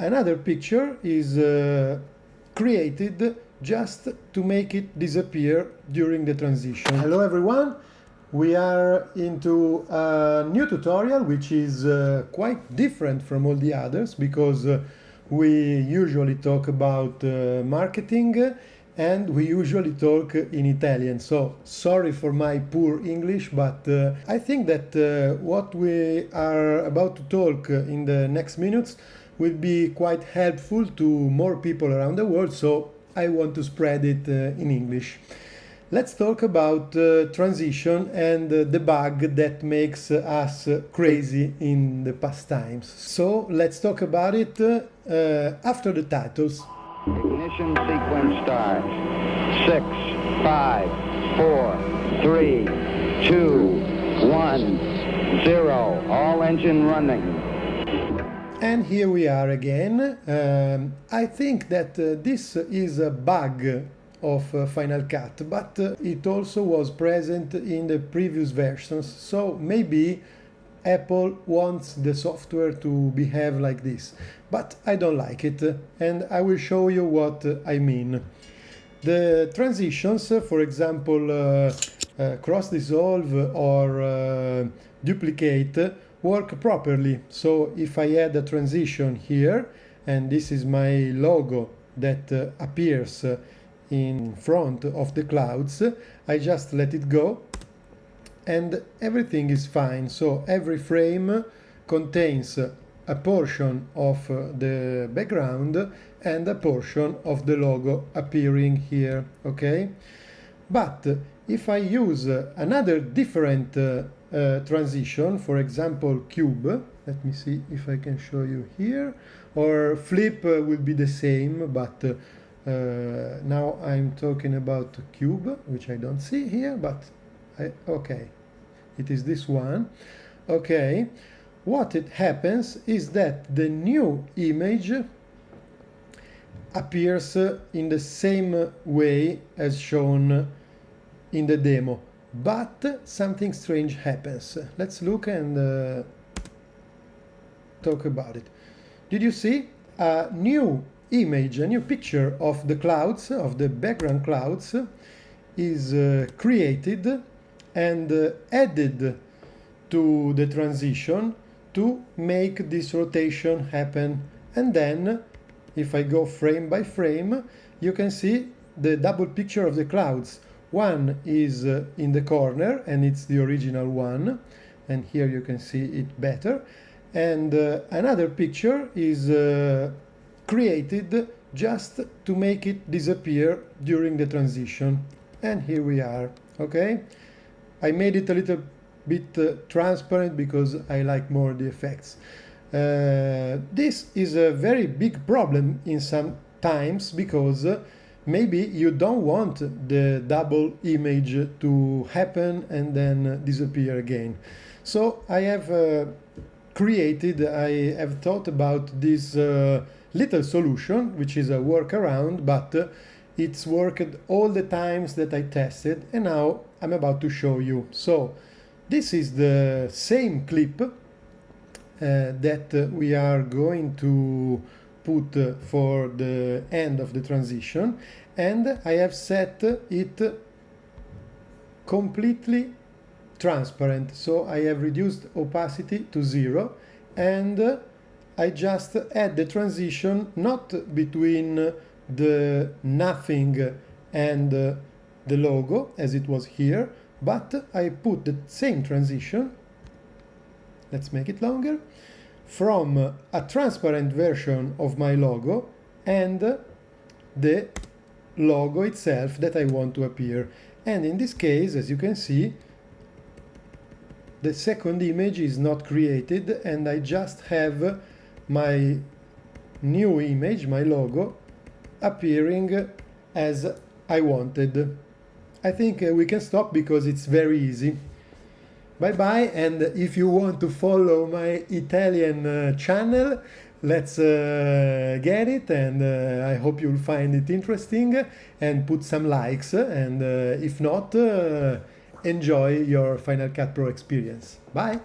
another picture is created just to make it disappear during the transition. Hello everyone, we are into a new tutorial which is quite different from all the others because we usually talk about marketing and we usually talk in Italian. So sorry for my poor English, but I think that what we are about to talk in the next minutes will be quite helpful to more people around the world, so I want to spread it in English. Let's talk about transition and the bug that makes us crazy in the past times. So let's talk about it after the titles. Ignition sequence starts. 6, 5, 4, 3, 2, 1, 0. All engine running. And here we are again. I think that this is a bug of Final Cut, but it also was present in the previous versions, so maybe Apple wants the software to behave like this, but I don't like it, and I will show you what I mean. The transitions, for example, cross dissolve or duplicate, work properly. So if I add a transition here, and this is my logo that appears in front of the clouds, I just let it go and everything is fine. So every frame contains a portion of the background and a portion of the logo appearing here, okay? But if I use another different transition, for example cube, let me see if I can show you here, or flip will be the same, but now I'm talking about cube, which I don't see here, but okay, it is this one. Okay, what it happens is that the new image appears in the same way as shown in the demo, but something strange happens. Let's look and talk about it. Did you see a new image, a new picture of the clouds, of the background clouds, is created and added to the transition to make this rotation happen. And then if I go frame by frame, you can see the double picture of the clouds. One is in the corner and it's the original one, and here you can see it better, and another picture is created just to make it disappear during the transition. And here we are, okay? I made it a little bit transparent because I like more the effects. This is a very big problem in some times because maybe you don't want the double image to happen and then disappear again. So I have I have thought about this little solution, which is a workaround, but it's worked all the times that I tested, and now I'm about to show you. So this is the same clip that we are going to put for the end of the transition, and I have set it completely transparent. So I have reduced opacity to 0, and I just add the transition not between the nothing and the logo as it was here, but I put the same transition, let's make it longer, from a transparent version of my logo and the logo itself that I want to appear. And in this case, as you can see, the second image is not created and I just have my new image, my logo, appearing as I wanted. I think we can stop because it's very easy. Bye bye, and if you want to follow my Italian channel, let's get it, and I hope you'll find it interesting and put some likes, and if not, enjoy your Final Cut Pro experience. Bye!